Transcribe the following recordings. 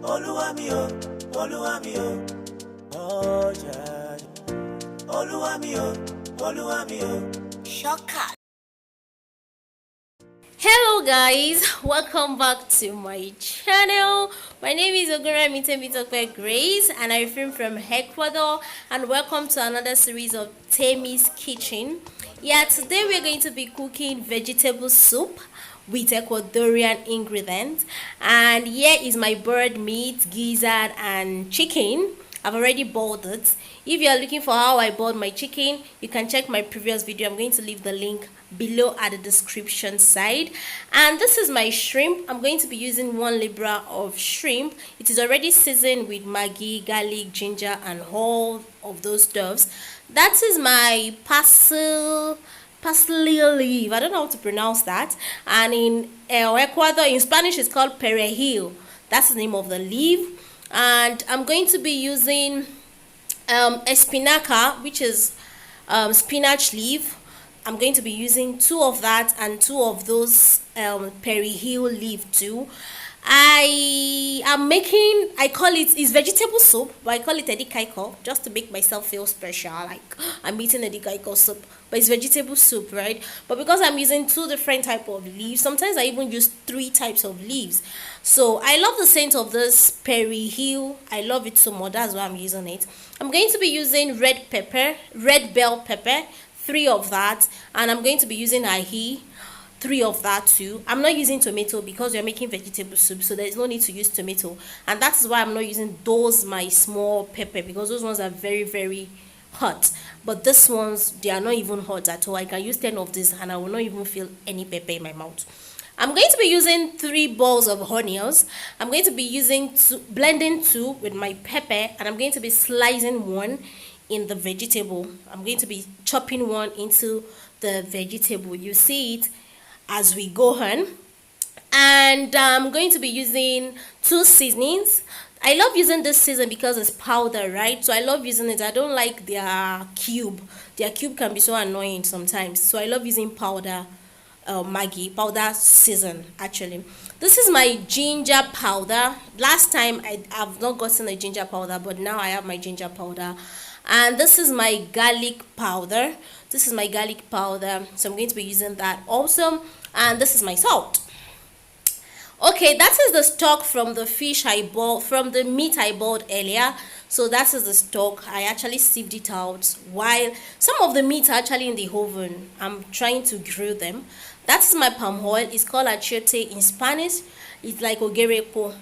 Oluwamio, Oluwamio, oh yeah. Oluwamio, Oluwamio. Shortcut. Hello guys, welcome back to my channel. My name is Remi Grace and I film from Ecuador, and welcome to another series of Temi'S kitchen. Yeah, today we're going to be cooking vegetable soup with Ecuadorian ingredients, and here is my bird meat, gizzard and chicken. I've already boiled it. If you are looking for how I boiled my chicken, you can check my previous video. I'm going to leave the link below at the description side. And this is my shrimp. I'm going to be using 1 libra of shrimp. It is already seasoned with Maggi, garlic, ginger and all of those stuffs. That is my parsley leaf. I don't know how to pronounce that. And in Ecuador, in Spanish, it's called Perejil. That's the name of the leaf. And I'm going to be using espinaca, which is spinach leaf. I'm going to be using 2 of that and 2 of those perejil leaf too. I call it's vegetable soup, but I call it EDIKAIKONG just to make myself feel special, like I'm eating EDIKAIKONG soup, but it's vegetable soup, right? But because I'm using 2 different type of leaves, sometimes I even use 3 types of leaves. So I love the scent of this perejil. I love it so much, that's why I'm using it. I'm going to be using red bell pepper, 3 of that, and I'm going to be using ají, 3 of that too. I'm not using tomato because we're making vegetable soup, so there's no need to use tomato, and that is why I'm not using those my small pepper, because those ones are very hot. But these ones, they are not even hot at all. I can use 10 of this and I will not even feel any pepper in my mouth. I'm going to be using 3 balls of onions. I'm going to be blending 2 with my pepper, and I'm going to be slicing 1 in the vegetable. I'm going to be chopping 1 into the vegetable. You see it as we go on. And I'm going to be using 2 seasonings. I love using this season because it's powder, right? So I love using it. I don't like their cube. Their cube can be so annoying sometimes, so I love using powder, Maggi powder season. Actually, this is my ginger powder. Last time I've not gotten a ginger powder, but now I have my ginger powder. And this is my garlic powder. So I'm going to be using that also. And this is my salt. Okay, that is the stock from the from the meat I boiled earlier. So that is the stock. I actually sieved it out, while some of the meat are actually in the oven. I'm trying to grill them. That is my palm oil. It's called Achiote in Spanish. It's like ogereko.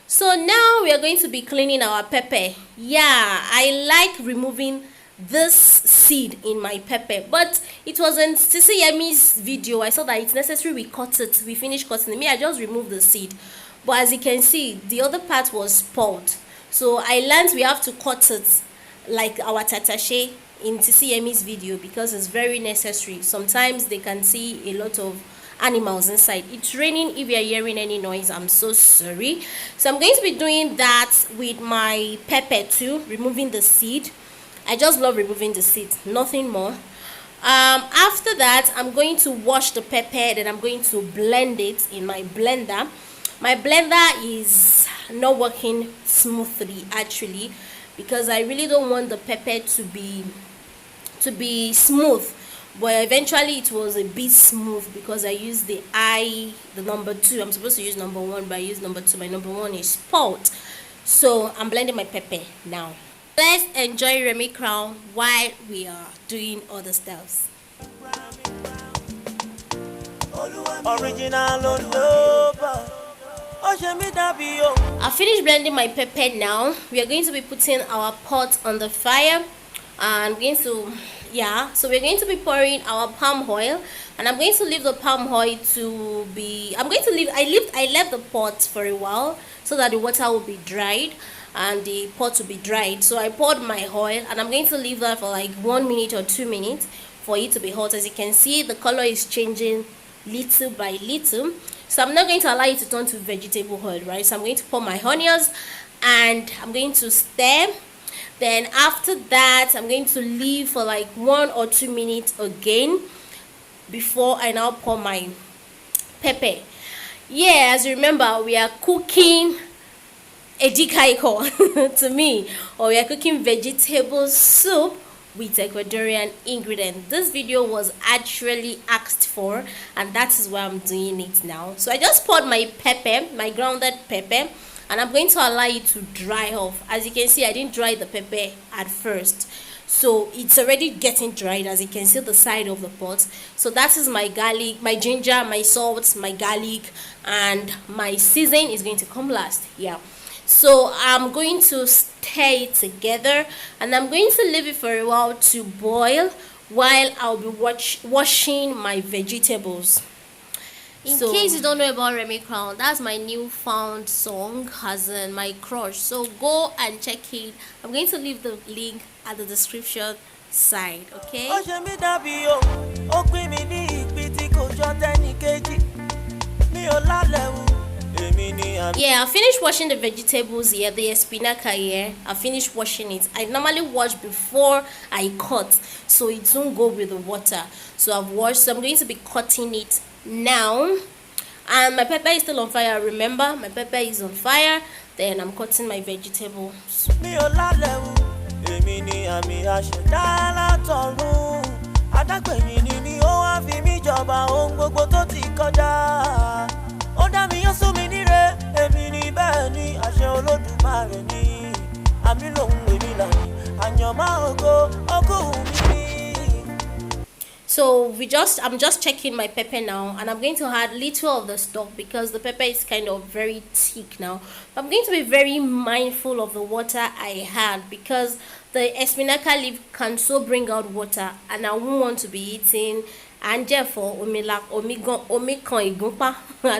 So now we are going to be cleaning our pepper. Yeah, I like removing this seed in my pepper, but it wasn't Yemi's video. I saw that it's necessary we finish cutting it. I just removed the seed, but as you can see, the other part was spoiled. So I learned we have to cut it like our tatashe in Yemi's video, because it's very necessary. Sometimes they can see a lot of animals inside. It's raining. If you're hearing any noise, I'm so sorry. So I'm going to be doing that with my pepper too, removing the seed. I just love removing the seed, nothing more. After that, I'm going to wash the pepper, then I'm going to blend it in my blender. My blender is not working smoothly actually, because I really don't want the pepper to be smooth. But eventually it was a bit smooth because I used the number 2. I'm supposed to use number 1, but I used number 2. My number 1 is spoiled. So I'm blending my pepper now. Let's enjoy Remi Crown while we are doing other stuffs. I finished blending my pepper now. We are going to be putting our pot on the fire. And so we're going to be pouring our palm oil, and I'm going to leave the palm oil to be, I left the pot for a while so that the water will be dried and the pot will be dried. So I poured my oil, and I'm going to leave that for like 1 minute or 2 minutes for it to be hot. As you can see, the color is changing little by little. So I'm not going to allow it to turn to vegetable oil, right? So I'm going to pour my onions and I'm going to stir. Then after that, I'm going to leave for like 1 or 2 minutes again before I now pour my pepper. Yeah, as you remember, we are cooking EDIKAIKONG to me, or we are cooking vegetable soup with Ecuadorian ingredient. This video was actually asked for, and that is why I'm doing it now. So I just poured my pepper, my grounded pepper, and I'm going to allow it to dry off. As you can see, I didn't dry the pepper at first, so it's already getting dried. As you can see the side of the pot. So that is my garlic, my ginger, my salt, my garlic, and my seasoning is going to come last. Yeah, so I'm going to stir it together, and I'm going to leave it for a while to boil while I'll be washing my vegetables. In case you don't know about Remi Crown, that's my newfound song, as in my crush. So go and check it. I'm going to leave the link at the description side, okay? Yeah, I finished washing the vegetables here, the espinaca here. I finished washing it. I normally wash before I cut, so it won't go with the water. So I've washed, so I'm going to be cutting it now. And my pepper is still on fire. Remember, my pepper is on fire. Then I'm cutting my vegetables. So I'm just checking my pepper now, and I'm going to add little of the stock because the pepper is kind of very thick now. But I'm going to be very mindful of the water I had, because the espinaca leaf can so bring out water, and I won't want to be eating. And therefore, I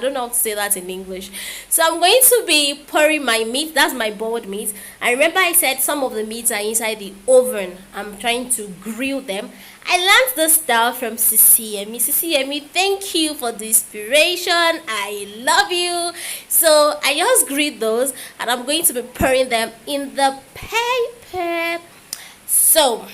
don't know how to say that in English. So I'm going to be pouring my meat. That's my boiled meat. I remember I said some of the meats are inside the oven. I'm trying to grill them. I learned this style from Yemi. Thank you for the inspiration. I love you. So I just grilled those, and I'm going to be pouring them in the pepper. So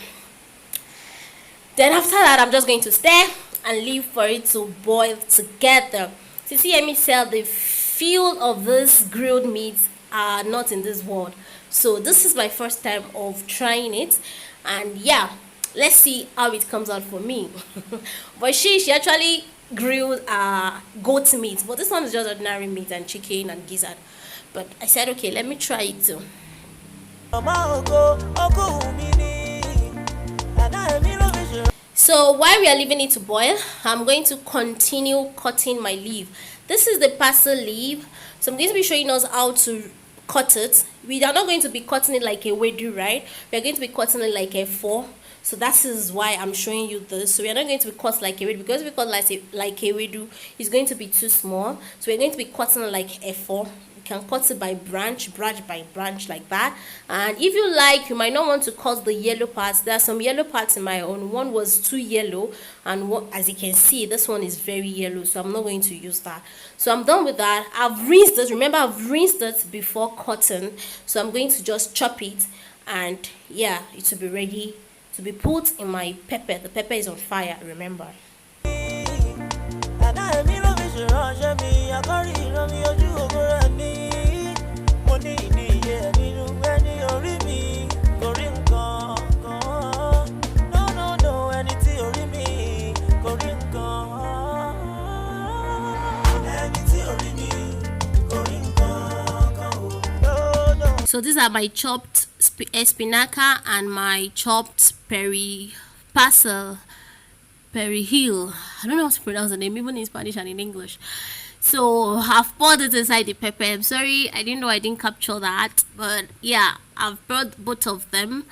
then after that, I'm just going to stir and leave for it to boil together. Yemi said the feel of this grilled meats are not in this world. So this is my first time of trying it, and yeah, let's see how it comes out for me. But she actually grilled goat meat, but this one is just ordinary meat and chicken and gizzard. But I said, okay, let me try it too. So while we are leaving it to boil, I'm going to continue cutting my leaf. This is the parsley leaf, so I'm going to be showing us how to cut it. We are not going to be cutting it like a wedu, right? We are going to be cutting it like a four. So that is why I'm showing you this. So we are not going to be cut like a wedu, because if we cut like a wedu, it's going to be too small. So we're going to be cutting it like a four. Can cut it by branch by branch like that. And if you like, you might not want to cut the yellow parts. There are some yellow parts in my own. One was too yellow, and as you can see, this one is very yellow, so I'm not going to use that. So I'm done with that. I've rinsed it. Remember, I've rinsed it before cutting, so I'm going to just chop it, and yeah, it will be ready to be put in my pepper. The pepper is on fire, remember. So these are my chopped espinaca and my chopped perejil. I don't know how to pronounce the name, even in Spanish and in English. So I've poured it inside the pepper. I'm sorry, I didn't know I didn't capture that, but yeah, I've poured both of them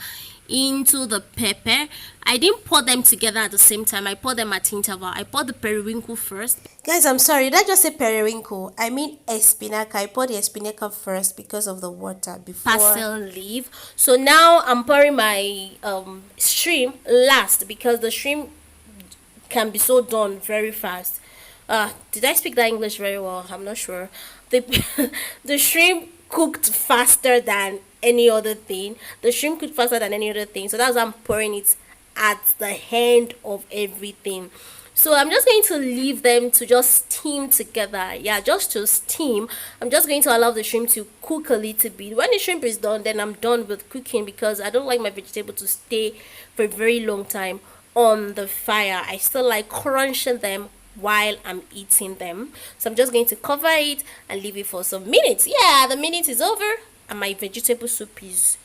into the pepper. I didn't pour them together at the same time. I poured them at interval. I poured the periwinkle first. Guys, I'm sorry, did I just say periwinkle? I mean espinaca. I poured the espinaca first because of the water before parsley leaf. So now I'm pouring my shrimp last, because the shrimp can be so done very fast. Did I speak that English very well? I'm not sure. The shrimp cooked faster than any other thing. So that's why I'm pouring it at the end of everything. So I'm just going to leave them to just steam together. Yeah, just to steam. I'm just going to allow the shrimp to cook a little bit. When the shrimp is done, then I'm done with cooking, because I don't like my vegetable to stay for a very long time on the fire. I still like crunching them while I'm eating them. So I'm just going to cover it and leave it for some minutes. Yeah, the minute is over and my vegetable soup is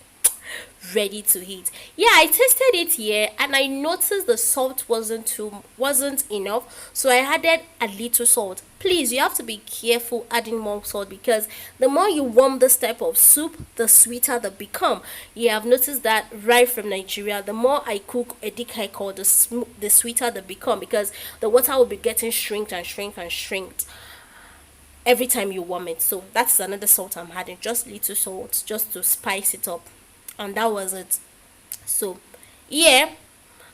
ready to eat. Yeah, I tasted it here and I noticed the salt wasn't enough, so I added a little salt. Please, you have to be careful adding more salt, because the more you warm this type of soup, the sweeter they become. Yeah, I've noticed that right from Nigeria. The more I cook edikaiko, the sweeter they become, because the water will be getting shrinked and shrinked and shrinked every time you warm it. So that's another salt I'm adding, just little salt, just to spice it up. And that was it. So yeah.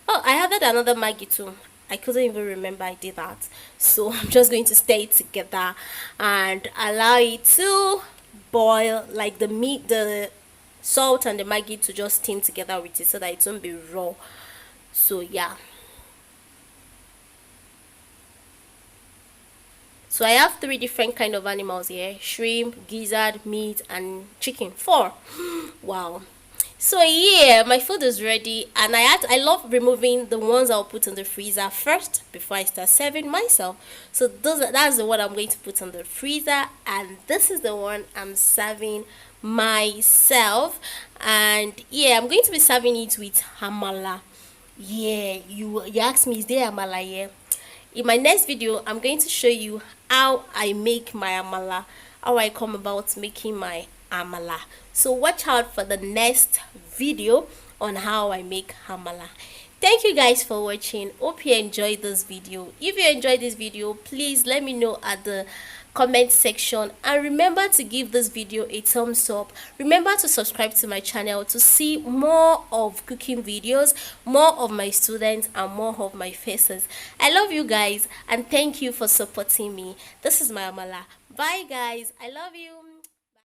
Oh, I added another Maggi too. I couldn't even remember I did that. So I'm just going to stir it together and allow it to boil, like the salt and the Maggi to just steam together with it, so that it won't be raw. So yeah. So I have 3 different kind of animals here: shrimp, gizzard, meat, and chicken. 4. Wow. So yeah, my food is ready, and I love removing the ones I'll put in the freezer first before I start serving myself. So that's the one I'm going to put in the freezer, and this is the one I'm serving myself. And yeah, I'm going to be serving it with amala. Yeah, you asked me, is there amala here? In my next video, I'm going to show you how I make my amala, how I come about making my amala. So watch out for the next video on how I make amala. Thank you guys for watching. Hope you enjoyed this video. If you enjoyed this video, please let me know at the comment section, and remember to give this video a thumbs up. Remember to subscribe to my channel to see more of cooking videos, more of my students, and more of my faces. I love you guys, and thank you for supporting me. This is my amala. Bye guys, I love you.